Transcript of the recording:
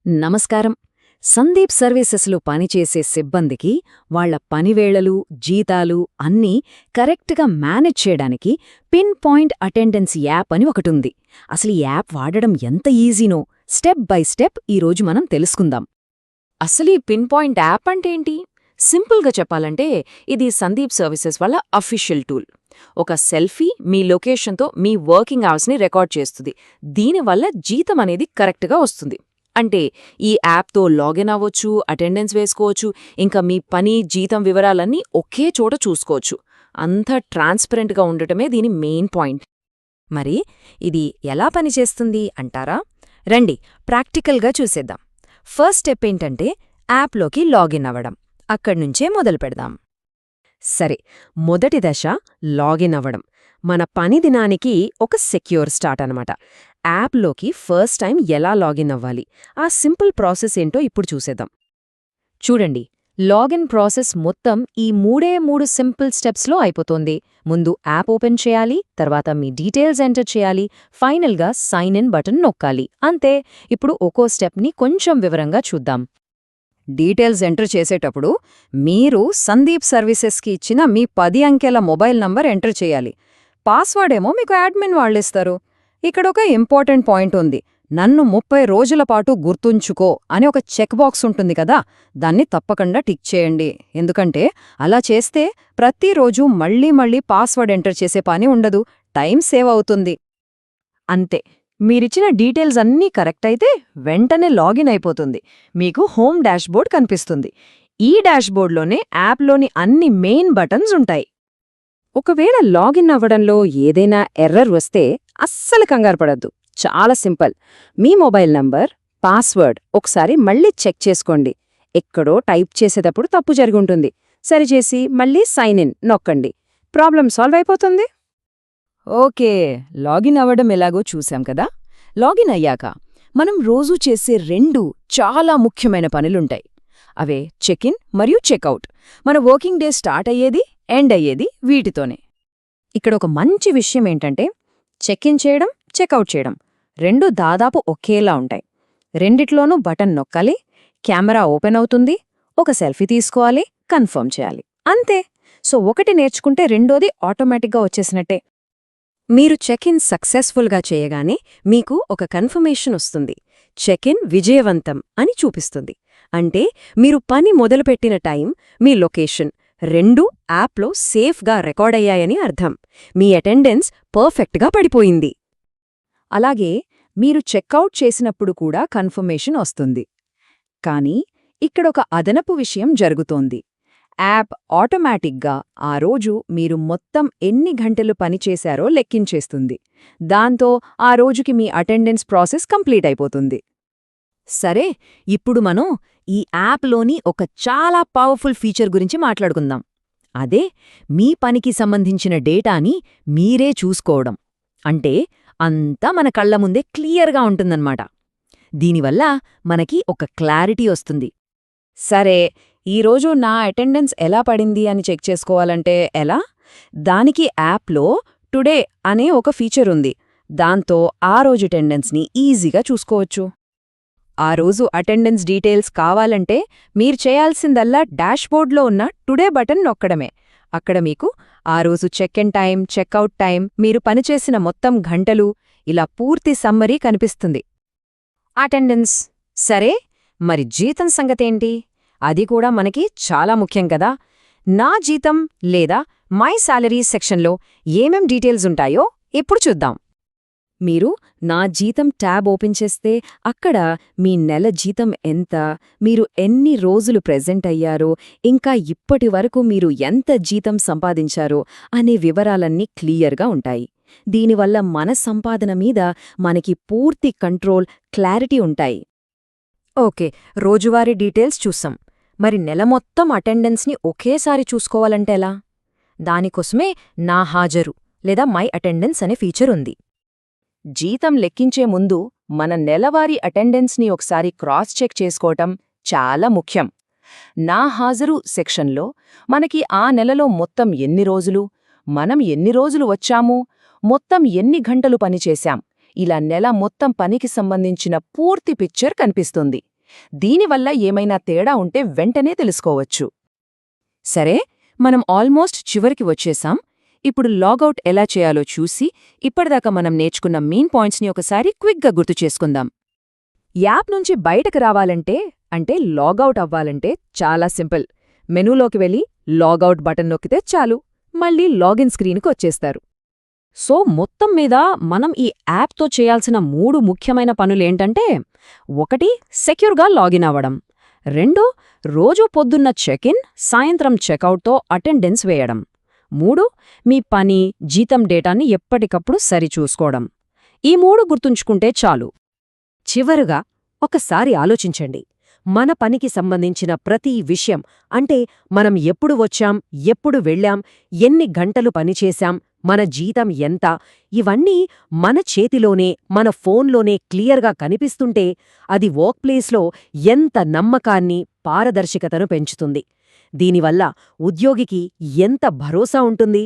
నమస్కారం. సందీప్ సర్వీసెస్లో పనిచేసే సిబ్బందికి వాళ్ల పనివేళలు, జీతాలు అన్నీ కరెక్ట్గా మేనేజ్ చేయడానికి పిన్ పాయింట్ అటెండెన్స్ యాప్ అని ఒకటుంది. అసలు ఈ యాప్ వాడడం ఎంత ఈజీనో స్టెప్ బై స్టెప్ ఈరోజు మనం తెలుసుకుందాం. అసలు ఈ పిన్ పాయింట్ యాప్ అంటే ఏంటి? సింపుల్గా చెప్పాలంటే ఇది సందీప్ సర్వీసెస్ వల్ల అఫీషియల్ టూల్. ఒక సెల్ఫీ మీ లొకేషన్తో మీ వర్కింగ్ అవర్స్ని రికార్డ్ చేస్తుంది. దీనివల్ల జీతం అనేది కరెక్ట్గా వస్తుంది. అంటే ఈ యాప్తో లాగిన్ అవ్వచ్చు, అటెండెన్స్ వేసుకోవచ్చు, ఇంకా మీ పని, జీతం వివరాలన్నీ ఒకే చోట చూసుకోవచ్చు. అంతా ట్రాన్స్పరెంట్గా ఉండటమే దీని మెయిన్ పాయింట్. మరి ఇది ఎలా పనిచేస్తుంది అంటారా? రండి ప్రాక్టికల్గా చూసేద్దాం. ఫస్ట్ స్టెప్ ఏంటంటే యాప్లోకి లాగిన్ అవ్వడం. అక్కడ్నుంచే మొదలు పెడదాం. సరే, మొదటి దశ లాగిన్ అవ్వడం. మన పని దినానికి ఒక సెక్యూర్ స్టార్ట్ అనమాట. యాప్లోకి ఫస్ట్ టైం ఎలా లాగిన్ అవ్వాలి, ఆ సింపుల్ ప్రాసెస్ ఏంటో ఇప్పుడు చూసేద్దాం. చూడండి, లాగిన్ ప్రాసెస్ మొత్తం ఈ మూడు సింపుల్ స్టెప్స్లో అయిపోతుంది. ముందు యాప్ ఓపెన్ చేయాలి, తర్వాత మీ డీటెయిల్స్ ఎంటర్ చేయాలి, ఫైనల్గా సైన్ ఇన్ బటన్ నొక్కాలి. అంతే. ఇప్పుడు ఒక్కో స్టెప్ని కొంచెం వివరంగా చూద్దాం. డీటెయిల్స్ ఎంటర్ చేసేటప్పుడు మీరు సందీప్ సర్వీసెస్కి ఇచ్చిన మీ 10 అంకెల మొబైల్ నంబర్ ఎంటర్ చేయాలి. పాస్వర్డ్ ఏమో మీకు అడ్మిన్ వాళ్ళిస్తారు. ఇక్కడొక ఇంపార్టెంట్ పాయింట్ ఉంది. నన్ను 30 రోజుల పాటు గుర్తుంచుకో అని ఒక చెక్ బాక్స్ ఉంటుంది కదా, దాన్ని తప్పకుండా టిక్ చేయండి. ఎందుకంటే అలా చేస్తే ప్రతిరోజు మళ్ళీ పాస్వర్డ్ ఎంటర్ చేసే పని ఉండదు, టైం సేవ్ అవుతుంది. అంతే. మీరిచ్చిన డీటెయిల్స్ అన్నీ కరెక్ట్ అయితే వెంటనే లాగిన్ అయిపోతుంది. మీకు హోమ్ డాష్బోర్డ్ కనిపిస్తుంది. ఈ డాష్బోర్డ్లోనే యాప్లోని అన్ని మెయిన్ బటన్స్ ఉంటాయి. ఒకవేళ లాగిన్ అవ్వడంలో ఏదైనా ఎర్రర్ వస్తే అస్సలు కంగారుపడద్దు. చాలా సింపుల్. మీ మొబైల్ నంబర్, పాస్వర్డ్ ఒకసారి మళ్ళీ చెక్ చేసుకోండి. ఎక్కడో టైప్ చేసేటప్పుడు తప్పు జరుగుంటుంది. సరిచేసి మళ్ళీ సైన్ ఇన్ నొక్కండి. ప్రాబ్లం సాల్వ్ అయిపోతుంది. ఓకే, లాగిన్ అవ్వడం ఎలాగో చూశాం కదా. లాగిన్ అయ్యాక మనం రోజూ చేసే 2 చాలా ముఖ్యమైన పనులుంటాయి. అవే చెక్ ఇన్ మరియు చెక్అవుట్. మన వర్కింగ్ డే స్టార్ట్ అయ్యేది, ఎండ్ అయ్యేది వీటితోనే. ఇక్కడ ఒక మంచి విషయం ఏంటంటే చెక్ ఇన్ చేయడం, చెక్అవుట్ చేయడం 2 దాదాపు ఒకేలా ఉంటాయి. రెండిట్లోనూ బటన్ నొక్కాలి, కెమెరా ఓపెన్ అవుతుంది, ఒక సెల్ఫీ తీసుకోవాలి, కన్ఫర్మ్ చేయాలి. అంతే. సో ఒకటి నేర్చుకుంటే రెండోది ఆటోమేటిక్గా వచ్చేసినట్టే. మీరు చెక్ ఇన్ సక్సెస్ఫుల్గా చేయగానే మీకు ఒక కన్ఫర్మేషన్ వస్తుంది. చెక్ ఇన్ విజయవంతం అని చూపిస్తుంది. అంటే మీరు పని మొదలుపెట్టిన టైం, మీ లొకేషన్ రెండూ యాప్లో సేఫ్గా రికార్డయ్యాయని అర్థం. మీ అటెండెన్స్ పర్ఫెక్ట్గా పడిపోయింది. అలాగే మీరు చెక్అవుట్ చేసినప్పుడు కూడా కన్ఫర్మేషన్ వస్తుంది. కానీ ఇక్కడొక అదనపు విషయం జరుగుతోంది. యాప్ ఆటోమేటిక్గా ఆ రోజు మీరు మొత్తం ఎన్ని గంటలు పనిచేశారో లెక్కించేస్తుంది. దాంతో ఆ రోజుకి మీ అటెండెన్స్ ప్రాసెస్ కంప్లీట్ అయిపోతుంది. సరే, ఇప్పుడు మనం ఈ యాప్లోని ఒక చాలా పవర్ఫుల్ ఫీచర్ గురించి మాట్లాడుకుందాం. అదే మీ పనికి సంబంధించిన డేటాని మీరే చూసుకోవడం. అంటే అంతా మన కళ్ల ముందే క్లియర్గా ఉంటుందన్నమాట. దీనివల్ల మనకి ఒక క్లారిటీ వస్తుంది. సరే, ఈరోజు నా అటెండెన్స్ ఎలా పడింది అని చెక్ చేసుకోవాలంటే ఎలా? దానికి యాప్లో టుడే అనే ఒక ఫీచర్ ఉంది. దాంతో ఆ రోజు అటెండెన్స్ని ఈజీగా చూసుకోవచ్చు. ఆ రోజు అటెండెన్స్ డీటెయిల్స్ కావాలంటే మీరు చేయాల్సిందల్లా డాష్బోర్డ్లో ఉన్న టుడే బటన్ నొక్కడమే. అక్కడ మీకు ఆ రోజు check in time, checkout time, మీరు పనిచేసిన మొత్తం గంటలు, ఇలా పూర్తి సమ్మరీ కనిపిస్తుంది. అటెండెన్స్ సరే, మరి జీతం సంగతేంటి? అది కూడా మనకి చాలా ముఖ్యం కదా. నా జీతం లేదా మై సాలరీ సెక్షన్లో ఏమేం డీటెయిల్స్ ఉంటాయో ఇప్పుడు చూద్దాం. మీరు నా జీతం ట్యాబ్ ఓపెన్ చేస్తే అక్కడ మీ నెల జీతం ఎంత, మీరు ఎన్ని రోజులు ప్రెజెంట్ అయ్యారో, ఇంకా ఇప్పటి వరకు మీరు ఎంత జీతం సంపాదించారో అనే వివరాలన్నీ క్లియర్గా ఉంటాయి. దీనివల్ల మన సంపాదన మీద మనకి పూర్తి కంట్రోల్, క్లారిటీ ఉంటాయి. ఓకే, రోజువారీ డీటెయిల్స్ చూసాం. మరి నెల మొత్తం అటెండెన్స్ని ఒకేసారి చూసుకోవాలంటే ఎలా? దానికోసమే నా హాజరు లేదా మై అటెండెన్స్ అనే ఫీచర్ ఉంది. జీతం లెక్కించే ముందు మన నెలవారీ అటెండెన్స్ని ఒకసారి క్రాస్ చెక్ చేసుకోవటం చాలా ముఖ్యం. నా హాజరు సెక్షన్లో మనకి ఆ నెలలో మొత్తం ఎన్ని రోజులు, మనం ఎన్ని రోజులు వచ్చాము, మొత్తం ఎన్ని గంటలు పనిచేశాం, ఇలా నెల మొత్తం పనికి సంబంధించిన పూర్తి పిక్చర్ కనిపిస్తుంది. దీనివల్ల ఏమైనా తేడా ఉంటే వెంటనే తెలుసుకోవచ్చు. సరే, మనం ఆల్మోస్ట్ చివరికి వచ్చేసాం. ఇప్పుడు లాగౌట్ ఎలా చేయాలో చూసి ఇప్పటిదాకా మనం నేర్చుకున్న మెయిన్ పాయింట్స్ని ఒకసారి క్విక్గా గుర్తు చేసుకుందాం. యాప్ నుంచి బయటకు రావాలంటే అంటే లాగౌట్ అవ్వాలంటే చాలా సింపుల్. మెనూలోకి వెళ్ళి లాగౌట్ బటన్ నొక్కితే చాలు, మళ్ళీ లాగిన్ స్క్రీన్కి వచ్చేస్తారు. సో మొత్తం మీద మనం ఈ యాప్తో చేయాల్సిన 3 ముఖ్యమైన పనులేంటంటే 1 సెక్యూర్గా లాగిన్ అవ్వడం, 2 రోజూ పొద్దున్న చెక్-ఇన్, సాయంత్రం చెక్అవుట్తో అటెండెన్స్ వేయడం, 3 మీ పని, జీతం డేటాని ఎప్పటికప్పుడు సరిచూసుకోవడం. ఈ 3 గుర్తుంచుకుంటే చాలు. చివరగా ఒకసారి ఆలోచించండి. మన పనికి సంబంధించిన ప్రతి విషయం, అంటే మనం ఎప్పుడు వచ్చాం, ఎప్పుడు వెళ్ళాం, ఎన్ని గంటలు పనిచేశాం, మన జీతం ఎంత, ఇవన్నీ మన చేతిలోనే, మన ఫోన్లోనే క్లియర్గా కనిపిస్తుంటే అది వర్క్ ప్లేస్లో ఎంత నమ్మకాన్ని, పారదర్శకతను పెంచుతుంది. దీనివల్ల ఉద్యోగికి ఎంత భరోసా ఉంటుంది.